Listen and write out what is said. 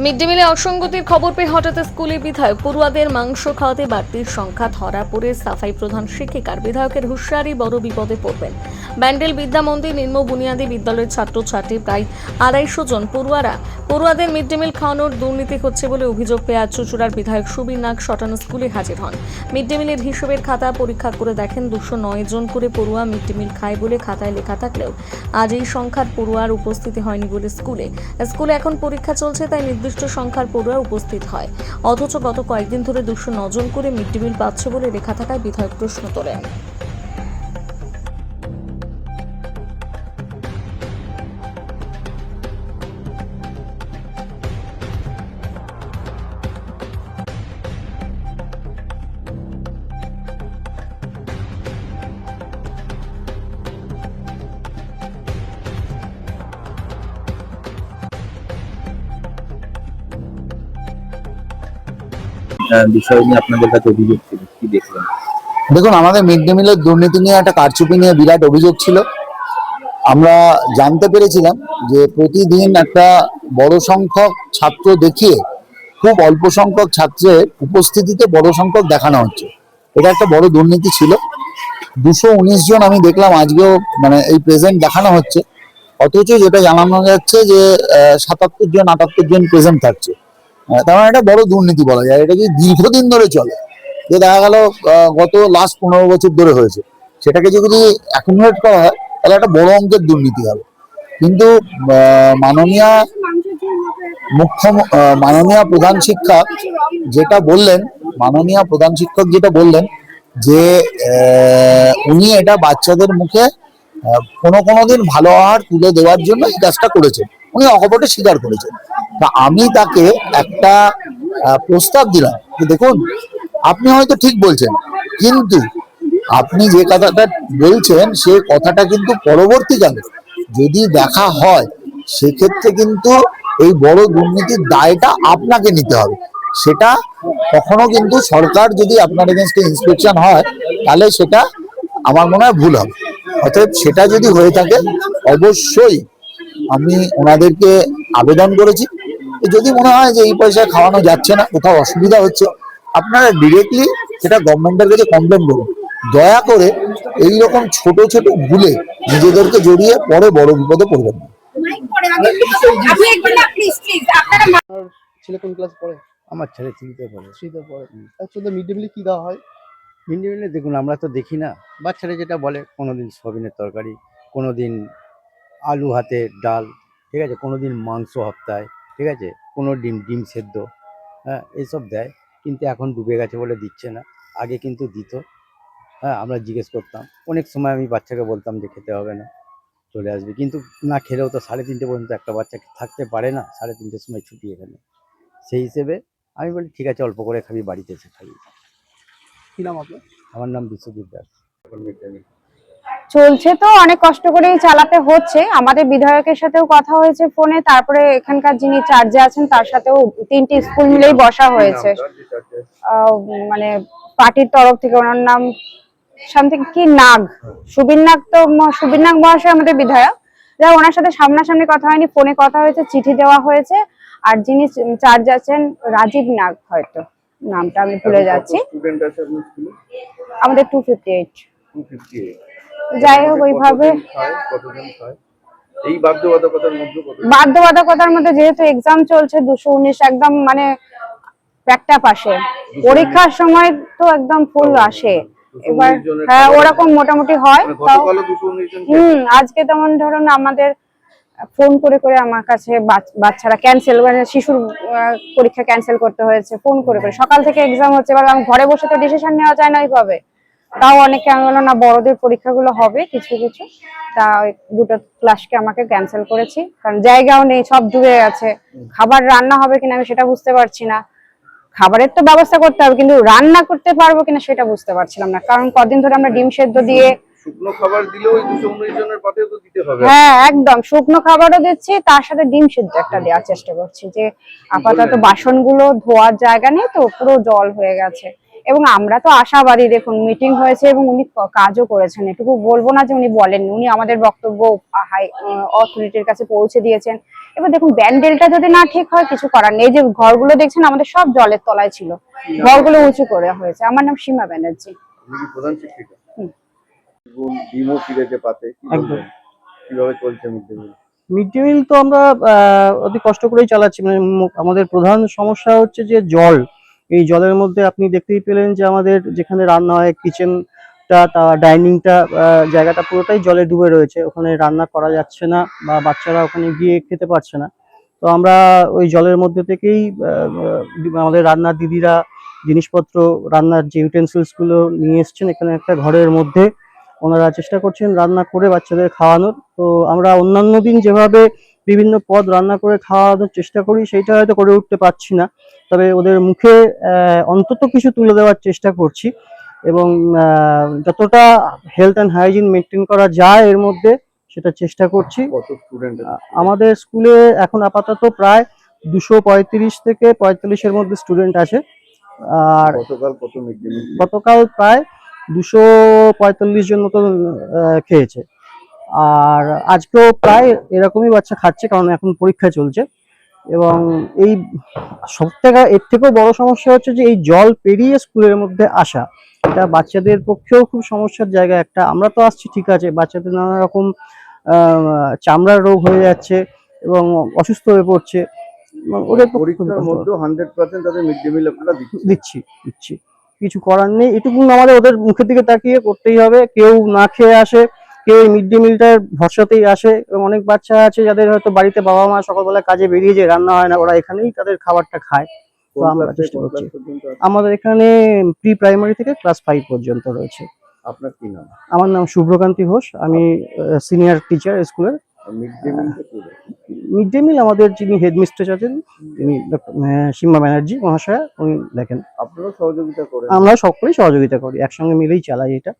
Mid day মিলে অসঙ্গতির খবর পেয়ে হঠাৎ স্কুলে বিধায়ক পড়ুয়াদের মাংস খাওয়াতে বাড়তির সংখ্যা ধরা পড়ে সাফাই প্রধান শিক্ষিকার বিধায়কের হুঁশিয়ারি বড় বিপদে পড়বেন। ব্যান্ডেল বিদ্যা মন্দির নিম্ন বুনিয়াদী বিদ্যালয়ের ছাত্রছাত্রী প্রায় 250 জন পড়ুয়াদের মিড ডে মিল খাওয়ানোর দুর্নীতি হচ্ছে বলে অভিযোগ পেয়ে আজ চুঁচুড়ার বিধায়ক সুবীর নাগ শটানো স্কুলে হাজির হন। মিড ডে মিলের হিসেবের খাতা পরীক্ষা করে দেখেন 209 জন করে পড়ুয়া মিড ডে মিল খায় বলে খাতায় লেখা থাকলেও আজ এই সংখ্যার পড়ুয়ার উপস্থিতি হয়নি বলে স্কুলে এখন পরীক্ষা চলছে, তাই নির্দিষ্ট সংখ্যার পড়ুয়া উপস্থিত হয়। অথচ গত কয়েকদিন ধরে 209 জন করে মিড ডে মিল পাচ্ছে বলে লেখা থাকায় বিধায়ক প্রশ্ন তোলেন। বিষয় নিয়ে আপনাদের কাছে অভিযোগ ছিল, কি দেখলেন? দেখুন, আমাদের মিড ডে মিলের দুর্নীতি নিয়ে একটা কারচুপি নিয়ে বিরাট অভিযোগ ছিল। আমরা জানতে পেরেছিলাম যে প্রতিদিন একটা বড় সংখ্যক ছাত্র দেখিয়ে খুব অল্প সংখ্যক ছাত্রের উপস্থিতিতে বড় সংখ্যক দেখানো হচ্ছে। এটা একটা বড় দুর্নীতি ছিল। 219 জন আমি দেখলাম আজকেও মানে এই প্রেজেন্ট দেখানো হচ্ছে, অথচ যেটা জানানো যাচ্ছে যে 77 জন 78 জন প্রেজেন্ট থাকছে। তার মানে একটা বড় দুর্নীতি বলা যায়। এটা কি দীর্ঘদিন ধরে চলে, যে দেখা গেল গত লাস্ট 15 বছর ধরে হয়েছে। সেটাকে যদি অ্যাকুমুলেট করা হয় তাহলে একটা বড় অঙ্কের দুর্নীতি হবে। কিন্তু মাননীয় মাননীয় প্রধান শিক্ষক যেটা বললেন যে উনি এটা বাচ্চাদের মুখে কোনোদিন ভালো আহার তুলে দেওয়ার জন্য এই কাজটা করেছেন, উনি অকপটে স্বীকার করেছেন। তা আমি তাকে একটা প্রস্তাব দিলাম যে দেখুন, আপনি হয়তো ঠিক বলছেন, কিন্তু আপনি যে কথাটা বলছেন সে কথাটা কিন্তু পরবর্তীকালে যদি দেখা হয় সেক্ষেত্রে কিন্তু এই বড় দুর্নীতির দায়টা আপনাকে নিতে হবে। সেটা কখনো কিন্তু সরকার যদি আপনার এগেনস্টে ইন্সপেকশন হয় তাহলে সেটা আমার মনে হয় ভুল হবে। অতএব সেটা যদি হয়ে থাকে অবশ্যই আমি ওনাদেরকে আবেদন করেছি, যদি মনে হয় যে এই পয়সায় খাওয়ানো যাচ্ছে না, কোথাও অসুবিধা হচ্ছে, আপনারা ডিরেক্টলি সেটা গভর্নমেন্টের কাছে কমপ্লেন করুন। দয়া করে এইরকম ছোট ছোট ভুলে নিজেদেরকে জড়িয়ে পরে বড় বিপদে পড়বেন না। ছেলে কোন ক্লাস পড়ে? আমার ছেলে থ্রিতে পড়ে। থ্রিতে পড়ে। অ্যাকচুয়ালি মিড ডে মিলে কি দেওয়া হয়? মিড ডে মিলে দেখুন, আমরা তো দেখি না, বাচ্চারা যেটা বলে, কোনোদিন সয়াবিনের তরকারি, কোনোদিন আলু হাতে ডাল, ঠিক আছে, কোনোদিন মাংস হপ্তায়, ঠিক আছে, কোনো ডিম সেদ্ধ, হ্যাঁ, এইসব দেয়। কিন্তু এখন ডুবে গেছে বলে দিচ্ছে না, আগে কিন্তু দিত। হ্যাঁ, আমরা জিজ্ঞেস করতাম, অনেক সময় আমি বাচ্চাকে বলতাম যে খেতে হবে না, চলে আসবে, কিন্তু না খেলেও তো 3:30 পর্যন্ত একটা বাচ্চা থাকতে পারে না, 3:30 সময় ছুটি এখানে। সেই হিসেবে আমি বলি ঠিক আছে, অল্প করে খাবি, বাড়িতে এসে খাবি। কি নাম আপনার? আমার নাম বিশ্বজিৎ দাস। চলছে তো, অনেক কষ্ট করেই চালাতে হচ্ছে। আমাদের বিধায়কের সাথেও কথা হয়েছে ফোনে, তারপরে এখানকার যিনি চার্জে আছেন তার সাথেও 3টি স্কুল মিলেই বসা হয়েছে। মানে পার্টির তরফ থেকে ওনার নাম সামথিং কি নাগ, সুবীর নাগ। তো সুবীর নাগ মহাশয় আমাদের বিধায়ক, যা ওনার সাথে সামনাসামনি কথা হয়নি, ফোনে কথা হয়েছে, চিঠি দেওয়া হয়েছে। আর যিনি চার্জ আছেন রাজীব নাগ, হয়তো নামটা আমি ভুলে যাচ্ছি। আমাদের 258। যাই হোক, ওইভাবে এই বাধ্যবাধকতার মধ্যে যেহেতু এক্সাম চলছে, 219 একদম মানে একটা পাশে, পরীক্ষার সময় তো একদম ফুল আসে। এবার হ্যাঁ, ওরকম মোটামুটি হয়। আজকে তেমন ধরুন আমাদের ফোন করে করে আমার কাছে বাচ্চারা ক্যান্সেল, মানে শিশুর পরীক্ষা ক্যান্সেল করতে হয়েছে ফোন করে করে। সকাল থেকে এক্সাম হচ্ছে, এবার আমি ঘরে বসে তো ডিসিশন নেওয়া যায় না ওইভাবে। তাও অনেকে আমি বললাম না, বড়দের পরীক্ষাগুলো হবে কিছু কিছু, তা দুটো ক্লাসকে আমাকে ক্যান্সেল করেছি, কারণ জায়গাও নেই, সব ডুবে গেছে। খাবার রান্না হবে কিনা আমি সেটা বুঝতে পারছি না। খাবারের তো ব্যবস্থা করতে হবে, কিন্তু রান্না করতে পারবো কিনা সেটা বুঝতে পারছিলাম না, কারণ কদিন ধরে আমরা ডিম সেদ্ধ দিয়ে শুকনো খাবার দিলেও ওই 219 জনের পাতেও তো দিতে হবে। হ্যাঁ, একদম শুকনো খাবারও দিচ্ছি, তার সাথে ডিম সেদ্ধ একটা দেওয়ার চেষ্টা করছি। যে আপাতত বাসনগুলো ধোয়ার জায়গা নেই তো, পুরো জল হয়ে গেছে। এবং আমরা তো আশাবাদী, দেখুন মিটিং হয়েছে এবং উনি কাজও করেছেন, এটুকু বলবো না যে উনি বলেননি, উনি আমাদের বক্তব্য হাই অথরিটির কাছে পৌঁছে দিয়েছেন। এবার দেখুন ব্যান্ডেলটা যদি না ঠিক হয় কিছু করার নেই। যে ঘরগুলো দেখছেন আমাদের সব জলের তলায় ছিল, ঘরগুলো উঁচু করে হয়েছে। আমার নাম সীমা ব্যানার্জি। আপনি কি প্রধান শিক্ষিকা? হুম। ডিমও ফিরেছে পাতে, কি একদম। বলবেন? কিভাবে চলছে mid day meal? Mid day meal তো আমরা অতি কষ্ট করেই চালাচ্ছি। মানে আমাদের প্রধান সমস্যা হচ্ছে যে জল। এই জলের মধ্যে আপনি দেখতেই পেলেন যে আমাদের যেখানে রান্না হয় কিচেনটা, ডাইনিংটা, জায়গাটা পুরোটাই জলে ডুবে রয়েছে। ওখানে রান্না করা যাচ্ছে না বা বাচ্চারা ওখানে গিয়ে খেতে পারছে না। তো আমরা ওই জলের মধ্যে থেকেই আমাদের রান্নার দিদিরা জিনিসপত্র, রান্নার যে ইউটেন্সিলস গুলো নিয়ে এসছেন এখানে একটা ঘরের মধ্যে। ওনারা চেষ্টা করছেন রান্না করে বাচ্চাদের খাওয়ানোর। তো আমরা অন্যান্য দিন যেভাবে বিভিন্ন পদ রান্না করে খাওয়ানোর চেষ্টা করি সেইটা হয়তো করে উঠতে পারছি না, তবে ওদের মুখে অন্তত কিছু তুলে দেওয়ার চেষ্টা করছি। এবং যতটা হেলথ অ্যান্ড হাইজিন মেনটেন করা যায় এর মধ্যে সেটা চেষ্টা করছি। কত স্টুডেন্ট? আমাদের স্কুলে এখন আপাতত প্রায় 235 থেকে 45-এর মধ্যে স্টুডেন্ট আছে। আর গতকাল কত মিড ডে মিল? গতকাল প্রায় 245 জন মতো খেয়েছে। আর আজকেও প্রায় এরকমই বাচ্চা খাচ্ছে, কারণ এখন পরীক্ষা চলছে। এবং এই এর থেকেও বড় সমস্যা হচ্ছে যে এই জল পেরিয়ে স্কুলের মধ্যে আসা, এটা বাচ্চাদের পক্ষেও খুব সমস্যার জায়গা একটা। আমরা তো আসছি ঠিক আছে, বাচ্চাদের নানা রকম চামড়ার রোগ হয়ে যাচ্ছে এবং অসুস্থ হয়ে পড়ছে। এবং ওদের পক্ষে খুব পরীক্ষার কষ্ট। মধ্যেও 100% তাদের মিড ডে মিল আপনারা দিচ্ছেন? দিচ্ছি কিছু করার নেই। এটুকু আমাদের ওদের মুখের দিকে তাকিয়ে করতেই হবে। কেউ না খেয়ে আসে, কেউ মিড ডে মিলটার ভরসাতেই আসে। এবং অনেক বাচ্চা আছে যাদের হয়তো বাড়িতে বাবা মা সকালবেলা কাজে বেরিয়ে যায়, রান্না হয় না, ওরা এখানেই তাদের খাবারটা খায়। তো কোন আমরা ক্লাস থেকে চেষ্টা কোন করছি। ক্লাস পর্যন্ত আছে? আমাদের এখানে প্রি প্রাইমারি থেকে ক্লাস 5 পর্যন্ত রয়েছে। আপনার কি নাম? আমার নাম শুভ্রকান্তি ঘোষ, আমি সিনিয়র টিচার স্কুলের। মিড ডে মিলটা কি? মিড ডে মিল আমাদের যিনি হেডমিস্ট্রেস আছেন তিনি সীমা ব্যানার্জি মহাশয়া, উনি দেখেন। আপনারাও সহযোগিতা করেন? আমরা সকলেই সহযোগিতা করি, একসঙ্গে মিলেই চালাই এটা।